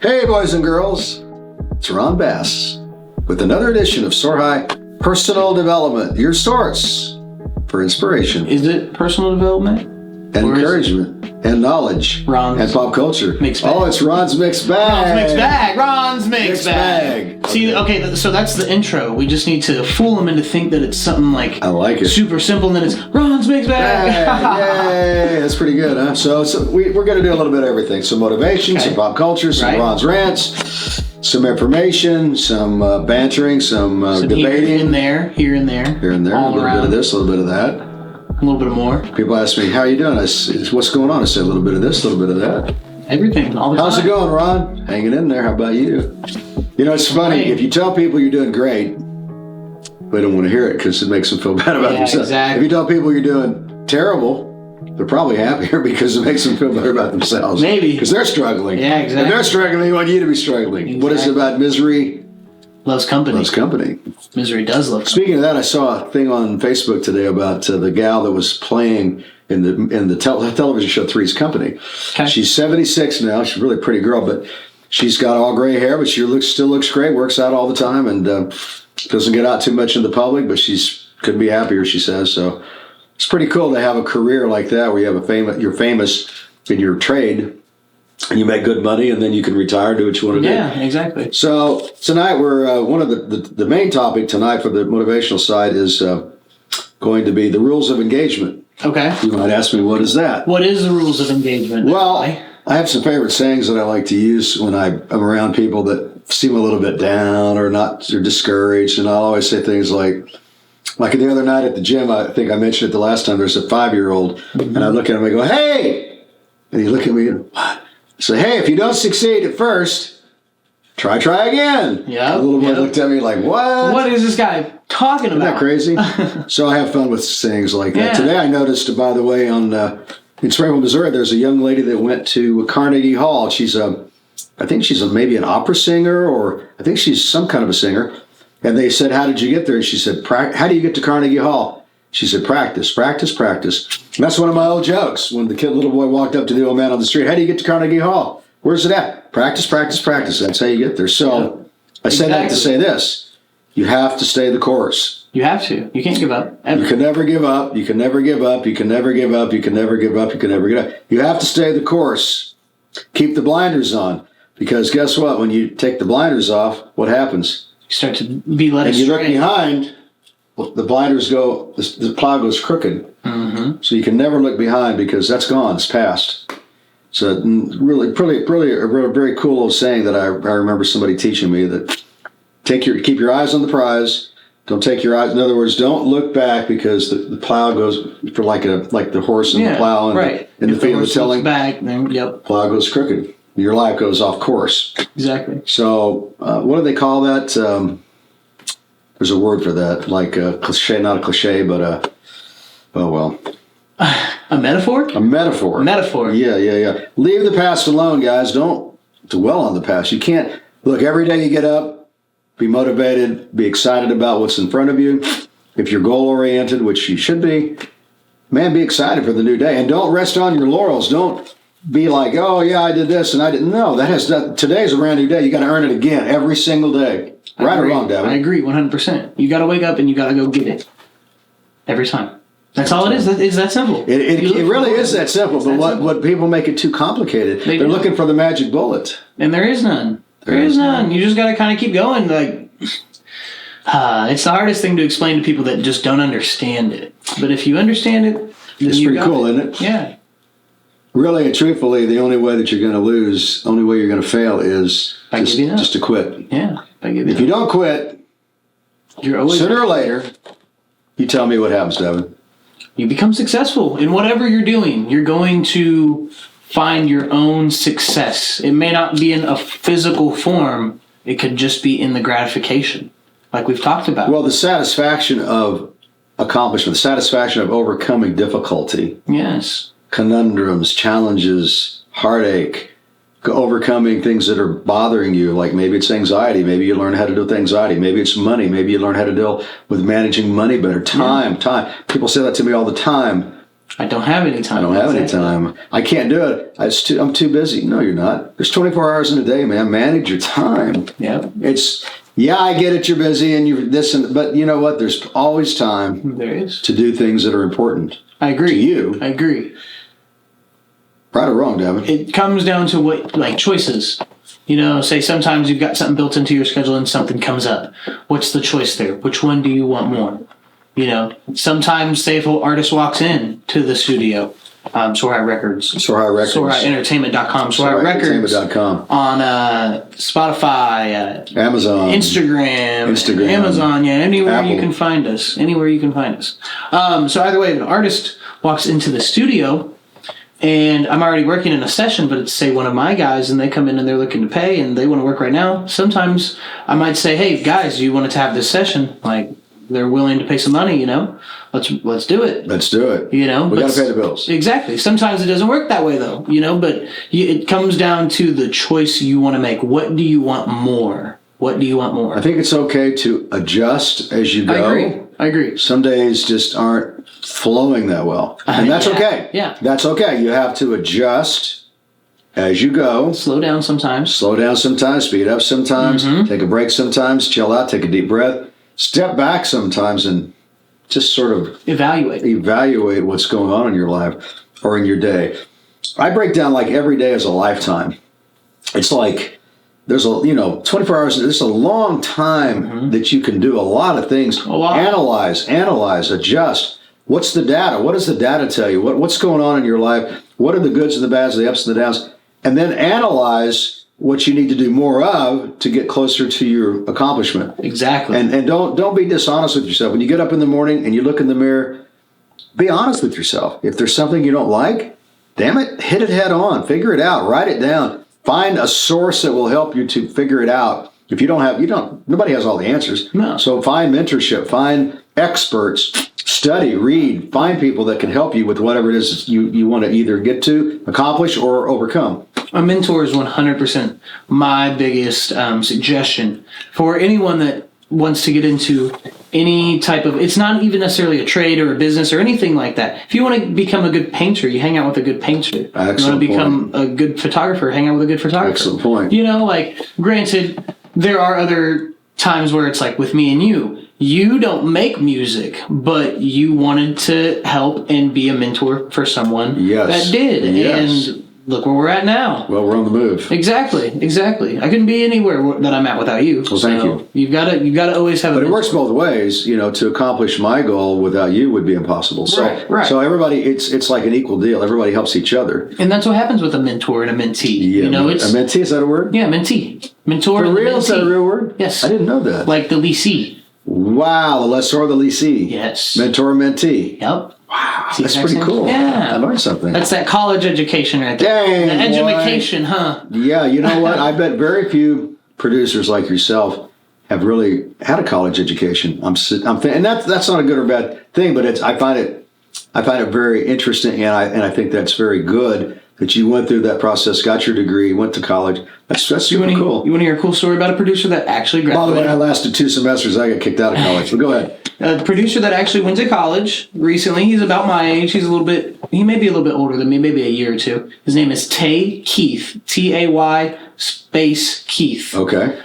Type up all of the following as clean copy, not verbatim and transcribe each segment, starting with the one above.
Hey, boys and girls, it's Ron Bass with another edition of Soar High Personal Development, your source for inspiration. Is it personal development? And encouragement and knowledge and pop culture. Mixed bag. Oh, it's Ron's Mixed Bag. Ron's Mixed Bag. Ron's Mixed Bag. See, okay, so that's the intro. We just need to fool them into think that it's something like I like it. Super simple, and then it's Ron's Mixed Bag. Yay! That's pretty good, huh? So we're going to do a little bit of everything. Some motivation, some pop culture, some Ron's rants, some information, some bantering, some debating. Here and there. A little bit of this, a little bit of that. A little bit more. People ask me, how are you doing? I say, what's going on? I say, a little bit of this, a little bit of that. Everything, all the time. How's it going, Ron? Hanging in there. How about you? You know, it's funny. If you tell people you're doing great, they don't want to hear it because it makes them feel bad about themselves. Exactly. If you tell people you're doing terrible, they're probably happier because it makes them feel better about themselves. Maybe. Because they're struggling. Yeah, exactly. If they're struggling, they want you to be struggling. Exactly. What is it about misery? Loves company. Loves company. Misery does love company. Speaking of that, I saw a thing on Facebook today about the gal that was playing in the television show Three's Company. Okay. She's 76 now. She's a really pretty girl, but she's got all gray hair, but she still looks great, works out all the time, and doesn't get out too much in the public, but couldn't be happier, she says. So it's pretty cool to have a career like that where you have you're famous in your trade, and you make good money, and then you can retire, do what you want to do. Yeah, exactly. So tonight, we're one of the main topic tonight for the motivational side is going to be the rules of engagement. Okay. You might ask me, what is that? What is the rules of engagement? Well, I have some favorite sayings that I like to use when I'm around people that seem a little bit down or discouraged, and I'll always say things like the other night at the gym, I think I mentioned it the last time, there's a 5-year-old, and I look at him and I go, hey! And he look at me and, what? I say, hey, if you don't succeed at first, try again. Yeah. The little boy looked at me like, what? What is this guy talking about? Isn't that crazy? So I have fun with sayings like that. Yeah. Today I noticed, by the way, in Springfield, Missouri, there's a young lady that went to Carnegie Hall. I think she's maybe an opera singer, or I think she's some kind of a singer. And they said, how did you get there? And she said, how do you get to Carnegie Hall? She said, practice, practice, practice. And that's one of my old jokes. When the little boy walked up to the old man on the street, how do you get to Carnegie Hall? Where's it at? Practice, practice, practice. That's how you get there. So I say that to say this. You have to stay the course. You have to. You can't give up. Ever. You can never give up. You can never give up. You can never give up. You can never give up. You can never give up. You have to stay the course. Keep the blinders on. Because guess what? When you take the blinders off, what happens? You start to be led astray. And you look behind, the blinders go, the plow goes crooked. Mm-hmm. So you can never look behind because that's gone. It's past. So really a very cool old saying that I remember somebody teaching me, that keep your eyes on the prize. Don't take your eyes. In other words, don't look back because the plow goes for like the horse and the plow in the field of tilling. Back, then plow goes crooked. Your life goes off course. Exactly. So what do they call that? There's a word for that, like a cliche, not a cliche, but oh well. A metaphor? A metaphor. A metaphor. Yeah. Leave the past alone, guys. Don't dwell on the past. You can't look every day you get up, be motivated, be excited about what's in front of you. If you're goal oriented, which you should be, man, be excited for the new day, and don't rest on your laurels. Don't be like, oh yeah, I did this and I didn't. No, today's a brand new day. You got to earn it again every single day. Right or wrong, David? I agree 100%. You got to wake up and you got to go get it every time. That's all it is. It's that simple. It really is that simple. But what people make it too complicated. They're looking for the magic bullet, and there is none. There is none. You just got to kind of keep going. Like it's the hardest thing to explain to people that just don't understand it. But if you understand it, then it's pretty cool, isn't it? Yeah. Really and truthfully, the only way that you're going to lose, the only way you're going to fail is just to quit. Yeah. If you don't quit, you're always sooner or later, you tell me what happens, Devin. You become successful in whatever you're doing. You're going to find your own success. It may not be in a physical form. It could just be in the gratification, like we've talked about. Well, the satisfaction of accomplishment, the satisfaction of overcoming difficulty. Yes. Conundrums, challenges, heartache, overcoming things that are bothering you, like maybe it's anxiety, maybe you learn how to deal with anxiety, maybe it's money, maybe you learn how to deal with managing money better. Time. People say that to me all the time. I don't have any time. I don't have any time. I can't do it. I'm too busy. No, you're not. There's 24 hours in a day, man. Manage your time. Yeah. I get it. You're busy and you're but you know what? There's always time. There is. To do things that are important. I agree. To you. I agree. Right or wrong, Devin? It comes down to what, like, choices. You know, say sometimes you've got something built into your schedule and something comes up. What's the choice there? Which one do you want more? You know, sometimes, say if an artist walks in to the studio, Soar Records. SoarEntertainment.com. Soar Records. On Spotify. Amazon. Instagram. Amazon, yeah. Anywhere Apple. You can find us. Anywhere you can find us. So either way, if an artist walks into the studio, and I'm already working in a session, but it's, say, one of my guys, and they come in and they're looking to pay, and they want to work right now. Sometimes I might say, hey, guys, you wanted to have this session? Like, they're willing to pay some money, you know? Let's do it. Let's do it. You know? We got to pay the bills. Exactly. Sometimes it doesn't work that way, though, you know? But it comes down to the choice you want to make. What do you want more? What do you want more? I think it's okay to adjust as you go. I agree. Some days just aren't flowing that well. And that's okay. Yeah. That's okay. You have to adjust as you go. Slow down sometimes. Speed up sometimes. Mm-hmm. Take a break sometimes. Chill out. Take a deep breath. Step back sometimes and just sort of evaluate what's going on in your life or in your day. I break down like every day as a lifetime. It's like there's 24 hours. There's a long time that you can do a lot of things. Analyze, adjust. What's the data? What does the data tell you? What's going on in your life? What are the goods and the bads, the ups and the downs? And then analyze what you need to do more of to get closer to your accomplishment. Exactly. And don't be dishonest with yourself. When you get up in the morning and you look in the mirror, be honest with yourself. If there's something you don't like, damn it, hit it head on. Figure it out. Write it down. Find a source that will help you to figure it out. If nobody has all the answers. No. So find mentorship. Find experts. Study, read, find people that can help you with whatever it is you want to either get to, accomplish, or overcome. A mentor is 100% my biggest suggestion for anyone that wants to get into any type of, it's not even necessarily a trade or a business or anything like that. If you want to become a good painter, you hang out with a good painter. Excellent. You want to become a good photographer, hang out with a good photographer. Excellent point. You know, like, granted, there are other times where it's like with me and you don't make music, but you wanted to help and be a mentor for someone that did. Yes. And look where we're at now. Well, we're on the move. Exactly. I couldn't be anywhere that I'm at without you. Well, thank you. You've got to always have. But it works both ways. You know, to accomplish my goal without you would be impossible. So, right. So everybody, it's like an equal deal. Everybody helps each other. And that's what happens with a mentor and a mentee. Yeah, you know, it's a mentee. Is that a word? Yeah, mentee. Mentor. For real? Is that a real word? Yes. I didn't know that. Like the leasee. Wow, the lessor, the leasee. Yes. Mentor, mentee. Yep. Wow, that's pretty cool. Yeah. I learned something. That's that college education right there. Dang, the education, huh? Yeah, you know what? I bet very few producers like yourself have really had a college education. And that's not a good or bad thing, but I find it very interesting, and I think that's very good that you went through that process, got your degree, went to college. That's super cool. You want to hear a cool story about a producer that actually graduated? By the way, I lasted 2 semesters. I got kicked out of college. But go ahead. The producer that actually went to college recently, he's about my age. He may be a little bit older than me, maybe a year or two. His name is Tay Keith, Tay space Keith. Okay.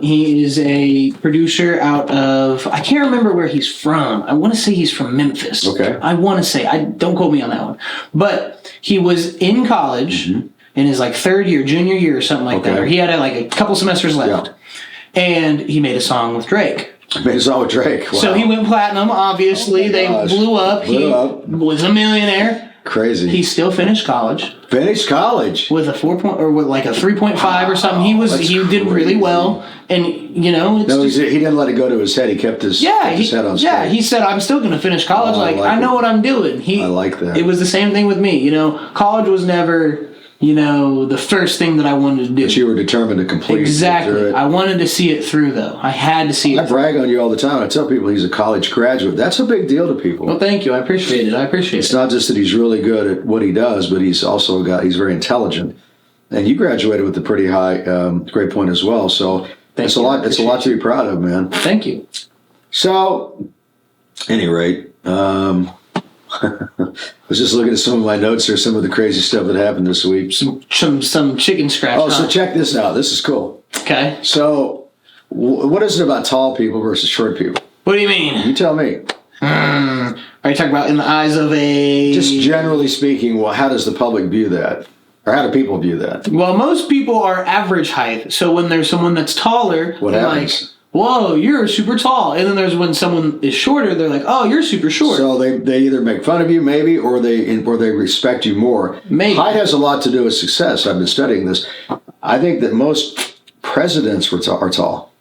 He is a producer out of, I can't remember where he's from. I want to say he's from Memphis. Okay. I want to say, don't quote me on that one. But he was in college in his like third year, junior year or something like that. Or he had like a couple semesters left. Yeah. And he made a song with Drake. Made a song with Drake. Wow. So he went platinum, obviously. They blew up. He was a millionaire. Crazy. He still finished college. With a 4 point, or with like a 3.5 or something. He did really well, and you know. He didn't let it go to his head. He kept his head on straight. Yeah, he said, "I'm still going to finish college. I know what I'm doing." I like that. It was the same thing with me. You know, college was never, the first thing that I wanted to do. But you were determined to complete it. Exactly. I wanted to see it through, though. I had to see it. I brag on you all the time. I tell people he's a college graduate. That's a big deal to people. Well, thank you. I appreciate it. It's not just that he's really good at what he does, but he's also he's very intelligent. And you graduated with a pretty high grade point as well. So it's a lot to be proud of, man. Thank you. So, at any rate, I was just looking at some of my notes here, some of the crazy stuff that happened this week. Some chicken scratch. Oh, so check this out. This is cool. Okay. So, what is it about tall people versus short people? What do you mean? You tell me. Are you talking about in the eyes of a... Just generally speaking, well, how does the public view that? Or how do people view that? Well, most people are average height. So when there's someone that's taller, What they're happens? like, whoa, you're super tall. And then there's when someone is shorter, they're like, oh, you're super short. So they either make fun of you, maybe, or they respect you more. Maybe. Height has a lot to do with success. I've been studying this. I think that most presidents are tall.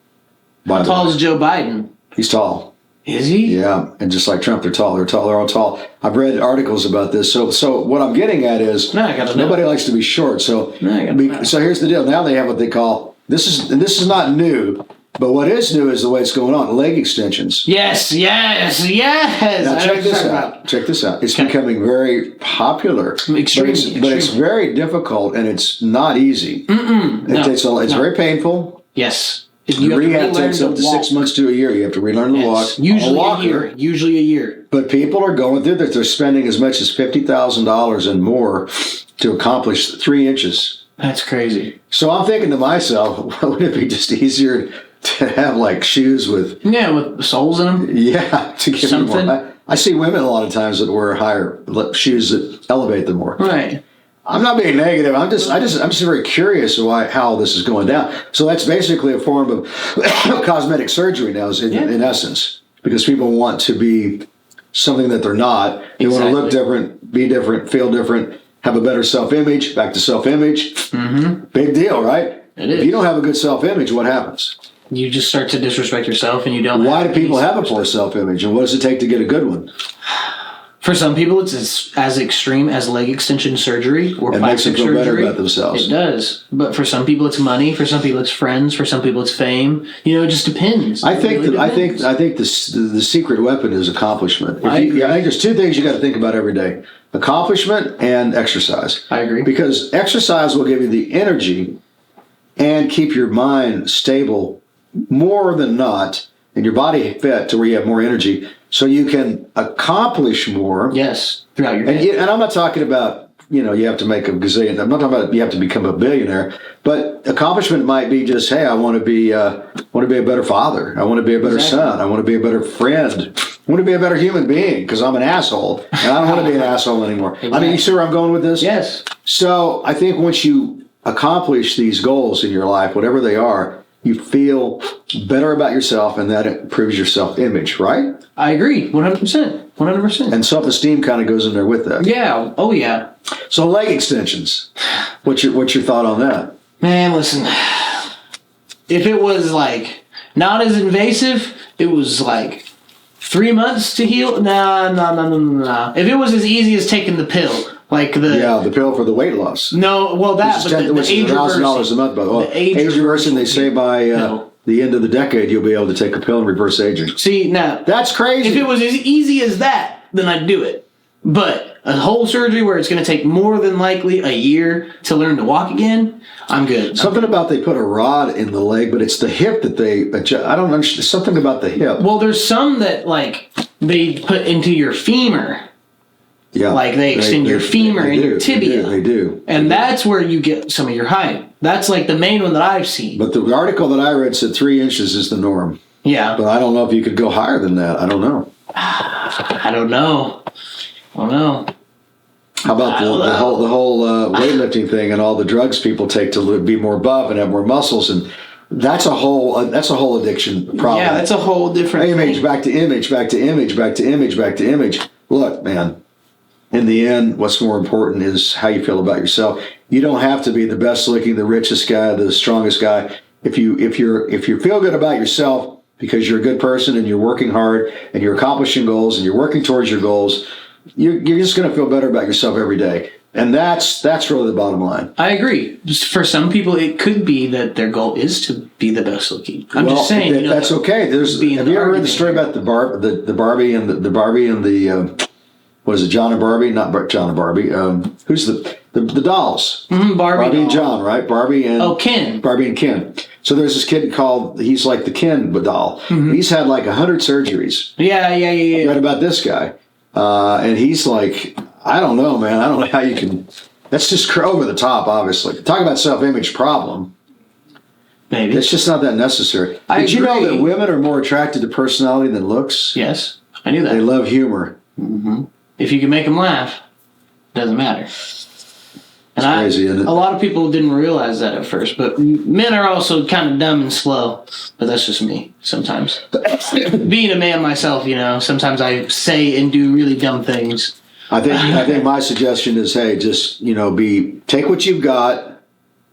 How tall is Joe Biden? He's tall. Is he? Yeah, and just like Trump, they're tall. They're tall. They're all tall. I've read articles about this. So what I'm getting at is Now I gotta know. nobody likes to be short. So Now I gotta know. so here's the deal. Now they have what they call this is not new, but what is new is the way it's going on. Leg extensions. Yes. Now I check this know out. Check this out. It's Okay. becoming very popular. Extremely, But it's very difficult and it's not easy. It's very painful. Yes. The rehab takes up to 6 months to a year. You have to relearn to walk. Usually a year. Usually a year. But people are going through that. They're spending as much as $50,000 and more to accomplish 3 inches. That's crazy. So I'm thinking to myself, wouldn't it be just easier to have like shoes with, Yeah, with soles in them. yeah, to give them Something. more. I see women a lot of times that wear higher shoes that elevate them more. Right. I'm not being negative. I'm just very curious how this is going down. So that's basically a form of cosmetic surgery now, in essence, because people want to be something that they're not. They want to look different, be different, feel different, have a better self-image. Back to self-image. Mm-hmm. Big deal, right? It is. If you don't have a good self-image, what happens? You just start to disrespect yourself, and you don't. Why do people have a poor self-image, and what does it take to get a good one? For some people, it's as extreme as leg extension surgery or It makes them plastic feel better surgery. about themselves. It does, but for some people, it's money. For some people, it's friends. For some people, it's fame. It just depends. I think It really I depends. think the secret weapon is accomplishment. I agree. I think there's 2 things you got to think about every day: accomplishment and exercise. I agree. Because exercise will give you the energy and keep your mind stable more than not, and your body fit to where you have more energy, so you can accomplish more. Yes, throughout your And, day. and I'm not talking about, you have to make a gazillion. I'm not talking about you have to become a billionaire, but accomplishment might be just, hey, I want to be a better father. I want to be a better son. I want to be a better friend. I want to be a better human being because I'm an asshole and I don't want to be an asshole anymore. I mean, you see where I'm going with this? Yes. So I think once you accomplish these goals in your life, whatever they are, you feel better about yourself, and that improves your self-image, right? I agree. 100%. 100%. And self-esteem kind of goes in there with that. Yeah. Oh, yeah. So leg extensions. What's your thought on that? Man, listen. If it was not as invasive, it was 3 months to heal. Nah. If it was as easy as taking the pill, the pill for the weight loss. No, well that, but the which is age $1,000 a month. By the way, age reversing. They say by the end of the decade you'll be able to take a pill and reverse aging. See, now That's crazy. if it was as easy as that, then I'd do it. But a whole surgery where it's going to take more than likely a year to learn to walk again, I'm good. Something about they put a rod in the leg, but it's the hip that they adjust. I don't understand. Something about the hip. Well, there's some that they put into your femur. Yeah, They extend your femur and your tibia. They do. And that's where you get some of your height. That's the main one that I've seen. But the article that I read said 3 inches is the norm. Yeah. But I don't know if you could go higher than that. I don't know. I don't know. How about the whole weightlifting thing and all the drugs people take to be more buff and have more muscles, and that's a whole addiction problem. Yeah, that's a whole different image, thing. back to image, back to image, back to image, back to image. Look, man. In the end, what's more important is how you feel about yourself. You don't have to be the best looking, the richest guy, the strongest guy. If you feel good about yourself because you're a good person and you're working hard and you're accomplishing goals and you're working towards your goals, you're just going to feel better about yourself every day. And that's really the bottom line. I agree. Just for some people, it could be that their goal is to be the best looking. I'm just saying. That's okay. Have you ever read the story about the Barbie and the what is it, John and Barbie? Not John and Barbie. Who's the dolls? Mm-hmm, Barbie and John, right? Barbie and Ken. Barbie and Ken. So there's this kid he's like the Ken doll. Mm-hmm. He's had 100 surgeries. Yeah. I read about this guy. And he's like, I don't know, man. I don't know how you can. That's just over the top, obviously. Talk about self-image problem. Maybe. It's just not that necessary. Did you know that women are more attracted to personality than looks? Yes, I knew that. They love humor. Mm-hmm. If you can make them laugh, it doesn't matter. And crazy, isn't it? A lot of people didn't realize that at first, but men are also kind of dumb and slow. But that's just me sometimes. Being a man myself, sometimes I say and do really dumb things. I think my suggestion is, hey, just take what you've got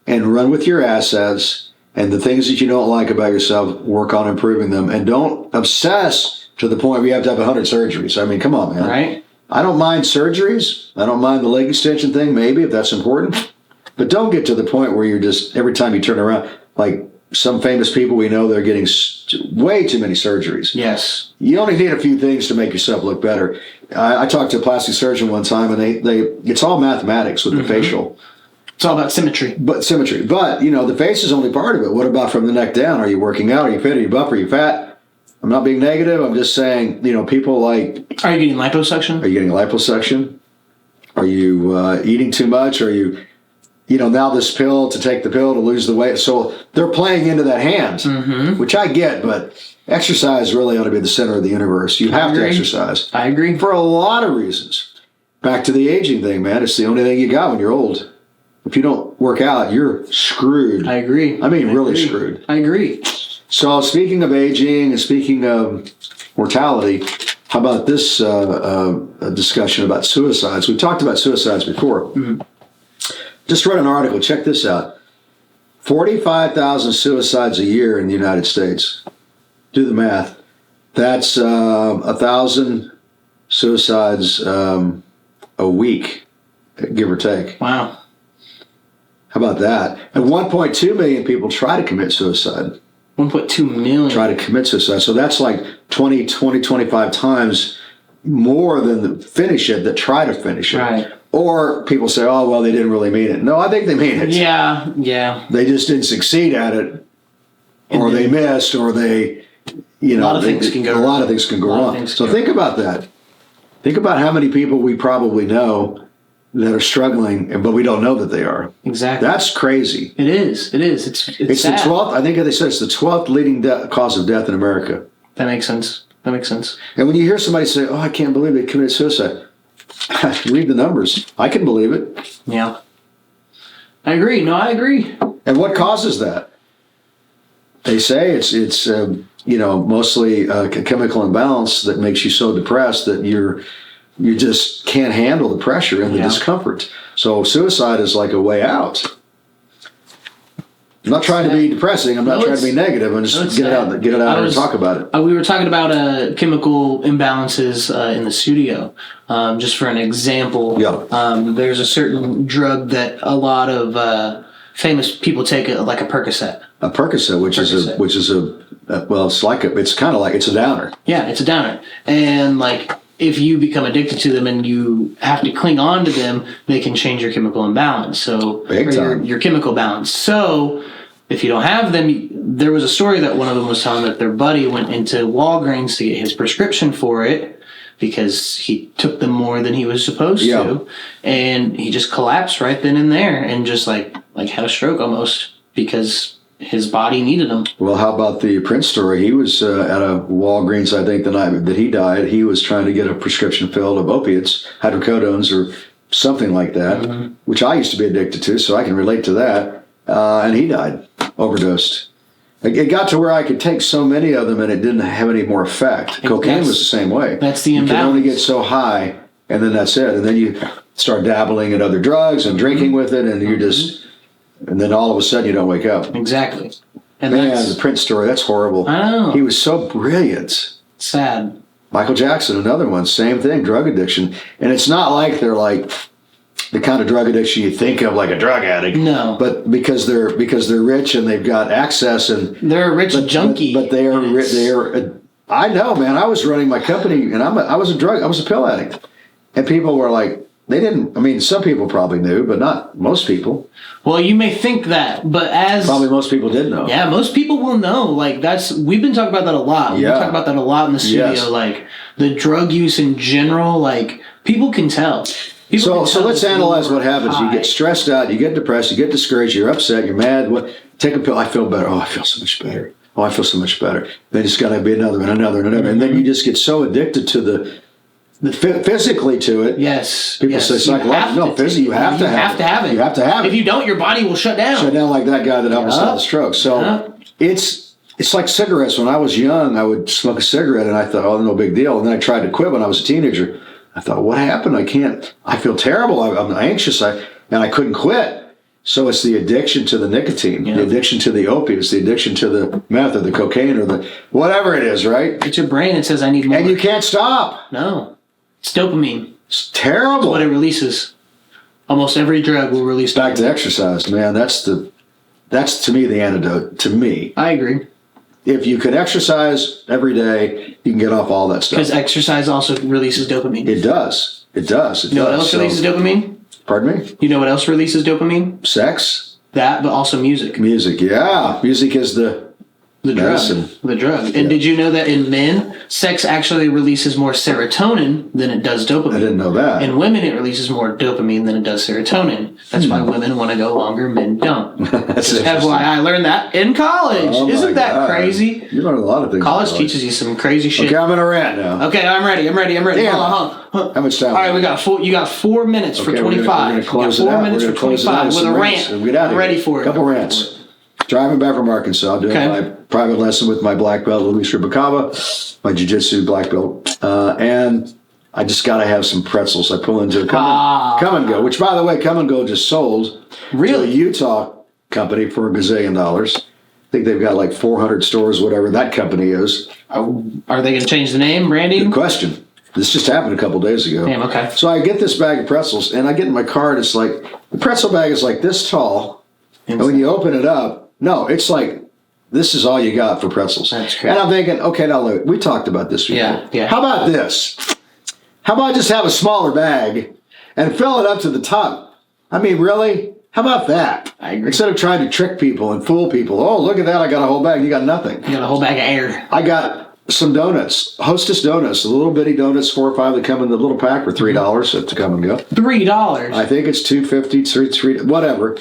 and run with your assets, and the things that you don't like about yourself, work on improving them, and don't obsess to the point where you have to have 100 surgeries. I mean, come on, man. Right? I don't mind surgeries. I don't mind the leg extension thing, maybe, if that's important. But don't get to the point where you're just, every time you turn around, like some famous people we know, they're getting way too many surgeries. Yes. You only need a few things to make yourself look better. I talked to a plastic surgeon one time, and it's all mathematics with the facial. It's all about symmetry. But the face is only part of it. What about from the neck down? Are you working out? Are you fit? Are you buff? Are you fat? I'm not being negative. I'm just saying, people like... Are you getting liposuction? Are you getting liposuction? Are you eating too much? Are you, now this pill to take the pill to lose the weight? So they're playing into that hand, which I get, but exercise really ought to be the center of the universe. You have to exercise. I agree. For a lot of reasons. Back to the aging thing, man. It's the only thing you got when you're old. If you don't work out, you're screwed. I agree. I mean, really screwed. I agree. So speaking of aging and speaking of mortality, how about this discussion about suicides? We've talked about suicides before. Mm-hmm. Just read an article. Check this out. 45,000 suicides a year in the United States. Do the math. That's 1,000 suicides a week, give or take. Wow. How about that? And 1.2 million people try to commit suicide. 1.2 million. Try to commit suicide. So that's like 25 times more than the finish it that try to finish it. Right. Or people say, oh, well, they didn't really mean it. No, I think they mean it. Yeah. They just didn't succeed at it, or they missed, or they, a lot of things can go wrong. A lot of things can go wrong. So think about that. Think about how many people we probably know that are struggling, but we don't know that they are. Exactly. That's crazy. It is. It's sad. The 12th. I think they said it's the 12th leading cause of death in America. That makes sense. And when you hear somebody say, "Oh, I can't believe they committed suicide," read the numbers. I can believe it. Yeah. I agree. No, I agree. And what causes that? They say it's mostly a chemical imbalance that makes you so depressed that you just can't handle the pressure and the discomfort. So suicide is like a way out. I'm not trying to be depressing. I'm not trying to be negative. I'm just get it out and talk about it. We were talking about chemical imbalances in the studio. Just for an example, there's a certain drug that a lot of famous people take, like a Percocet. A Percocet, which is it's a downer. Yeah, it's a downer, and if you become addicted to them and you have to cling on to them, they can change your chemical imbalance. So your chemical balance. So if you don't have them, there was a story that one of them was telling that their buddy went into Walgreens to get his prescription for it because he took them more than he was supposed to, and he just collapsed right then and there and just like had a stroke almost because his body needed them. Well, how about the Prince story? He was at a Walgreens, I think, the night that he died. He was trying to get a prescription filled of opiates, hydrocodones or something like that, which I used to be addicted to, so I can relate to that. And he died, overdosed. It got to where I could take so many of them and it didn't have any more effect. Cocaine was the same way. That's the imbalance. You can only get so high, and then that's it. And then you start dabbling in other drugs and drinking with it, and you're just... And then all of a sudden you don't wake up. Exactly. And the Prince story, that's horrible. I know. He was so brilliant. Sad. Michael Jackson, another one, same thing, drug addiction. And it's not like they're like the kind of drug addiction you think of like a drug addict. No. But because they're rich and they've got access and they're a rich junkie. But they are I know, man. I was running my company and I was a pill addict. And people were like, they didn't. I mean, some people probably knew, but not most people. Well, you may think that, but Probably most people did know. Yeah, most people will know. Like we've been talking about that a lot. Yeah. We talk about that a lot in the studio. Yes. Like the drug use in general, like people can tell. So let's analyze what happens. You get stressed out, you get depressed, you get discouraged, you're upset, you're mad. What? Take a pill. I feel better. Oh, I feel so much better. Oh, I feel so much better. Then it's got to be another and another and another, and then you just get so addicted to the physically to it. Yes. People say psychologically. No, physically, you have to have it. You have to have it. If you don't, your body will shut down. Shut down like that guy that almost had a stroke. So it's like cigarettes. When I was young, I would smoke a cigarette, and I thought, oh, no big deal. And then I tried to quit when I was a teenager. I thought, what happened? I feel terrible. I'm anxious. And I couldn't quit. So it's the addiction to the nicotine, the addiction to the opiates, the addiction to the meth or the cocaine or the whatever it is, right? It's your brain. It says, I need more. And you can't stop. No. It's dopamine. It's terrible. That's what it releases. Almost every drug will release dopamine. Back to exercise, man. That's to me the antidote. To me, I agree. If you can exercise every day, you can get off all that stuff. Because exercise also releases dopamine. It does. It does. You know what else releases dopamine? Pardon me? You know what else releases dopamine? Sex. That, but also music. Music, yeah. Music is the medicine. The drug. And did you know that in men, sex actually releases more serotonin than it does dopamine? I didn't know that. In women, it releases more dopamine than it does serotonin. That's why women want to go longer, men don't. That's why I learned that in college. Oh Isn't that crazy? You learn a lot of things. College teaches you some crazy shit. Okay, I'm going to rant now. Okay, I'm ready. Damn. Hold on. How much time? All right, you got 4 minutes for 25. We're gonna close it out. 4 minutes for 25 with a rant. I'm ready for it. Couple rants. Driving back from Arkansas, doing my private lesson with my black belt, Luis Rubacava, my jiu-jitsu black belt, and I just got to have some pretzels. I pull into Come and Go, which, by the way, Come and Go just sold to a Utah company for $1 gazillion. I think they've got like 400 stores, whatever that company is. Are they going to change the name, branding? Good question. This just happened a couple days ago. Damn, okay. So I get this bag of pretzels, and I get in my car, and it's like, the pretzel bag is like this tall, and when you open it up, no, it's like, this is all you got for pretzels. That's crazy. And I'm thinking, okay, now look, we talked about this before. Yeah. How about this? How about just have a smaller bag and fill it up to the top? I mean, really? How about that? I agree. Instead of trying to trick people and fool people. Oh, look at that, I got a whole bag. You got nothing. You got a whole bag of air. I got some donuts, Hostess donuts, the little bitty donuts, 4 or 5 that come in the little pack for $3 to Come and Go. $3. I think it's $2.50, $3, whatever.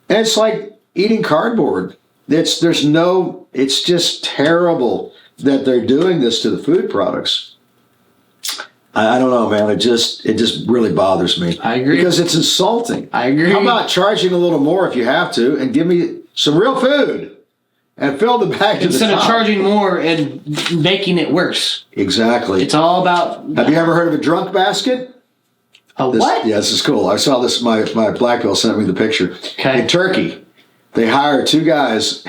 And it's like eating cardboard. It's just terrible that they're doing this to the food products. I don't know, man. It just really bothers me. I agree. Because it's insulting. I agree. How about charging a little more if you have to and give me some real food and fill the bag to the top? Instead of charging more and making it worse. Exactly. It's all about... Have you ever heard of a drunk basket? What? Yeah, this is cool. I saw this. My black belt sent me the picture. Okay. In Turkey, they hire 2 guys.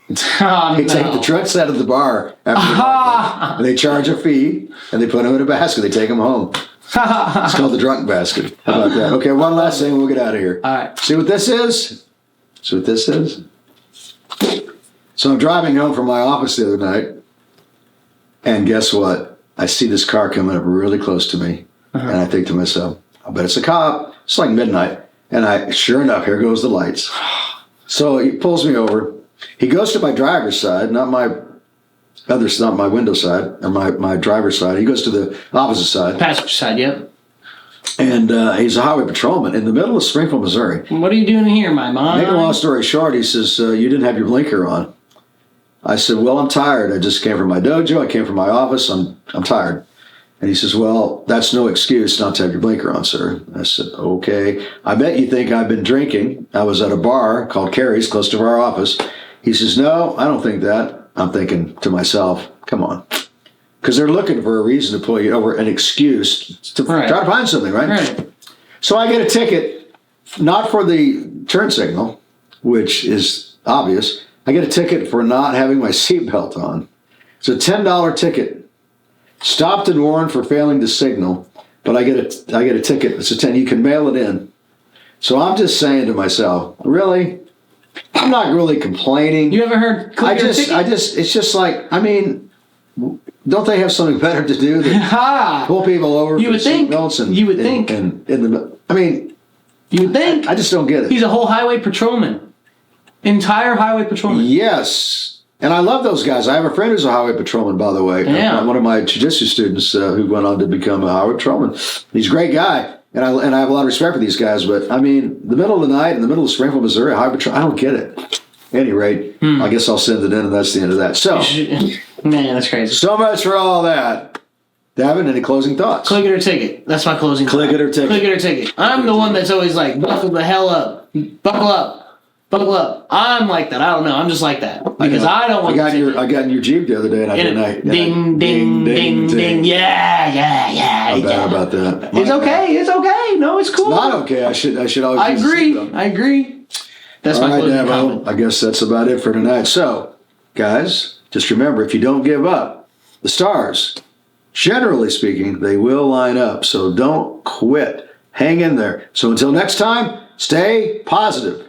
They take the trucks out of the bar after and they charge a fee, and they put them in a basket. They take them home. It's called the drunk basket. How about that? Okay, one last thing. We'll get out of here. All right. See what this is? See what this is? So I'm driving home from my office the other night, and guess what? I see this car coming up really close to me, and I think to myself, I bet it's a cop. It's like midnight. And sure enough, here goes the lights. So he pulls me over. He goes to my driver's side, not my window side, or my driver's side. He goes to the opposite side. Passenger side, yep. And he's a highway patrolman in the middle of Springfield, Missouri. What are you doing here, my mom? Make a long story short, he says, you didn't have your blinker on. I said, well, I'm tired. I just came from my dojo. I came from my office. I'm tired. And he says, well, that's no excuse not to have your blinker on, sir. I said, okay. I bet you think I've been drinking. I was at a bar called Carrie's, close to our office. He says, no, I don't think that. I'm thinking to myself, come on. Because they're looking for a reason to pull you over, an excuse to try to find something, right? So I get a ticket, not for the turn signal, which is obvious. I get a ticket for not having my seatbelt on. It's a $10 ticket. Stopped and warned for failing to signal, but I get a ticket. It's a 10. You can mail it in. So I'm just saying to myself, really? I'm not really complaining. You ever heard? It's just like, I mean, don't they have something better to do than Ha! pull people over You for would think. seatbelts and You would think. and in the I mean, You would think. I just don't get it. He's a whole highway patrolman. Entire highway patrolman. Yes. And I love those guys. I have a friend who's a highway patrolman, by the way. Yeah. One of my jiu-jitsu students who went on to become a highway patrolman. He's a great guy. And I have a lot of respect for these guys. But, I mean, the middle of the night in the middle of Springfield, Missouri, highway patrol, I don't get it. At any rate, I guess I'll send it in, and that's the end of that. So, man, that's crazy. so much for all that. Davin, any closing thoughts? Click it or ticket. That's my closing Click thought. it or ticket. Click it or ticket. I'm the one that's always like, buckle the hell up. Buckle up. Buckle up. I'm like that. I don't know. I'm just like that. Because I don't want to. I got in your Jeep the other day, and I didn't. Ding, ding, ding, ding. Yeah. I'm bad about that. It's okay. It's okay. No, it's cool. It's not okay. I should always. I agree. That's all my right, closing Davo. comment. I guess that's about it for tonight. So, guys, just remember, if you don't give up, the stars, generally speaking, they will line up. So don't quit. Hang in there. So until next time, stay positive.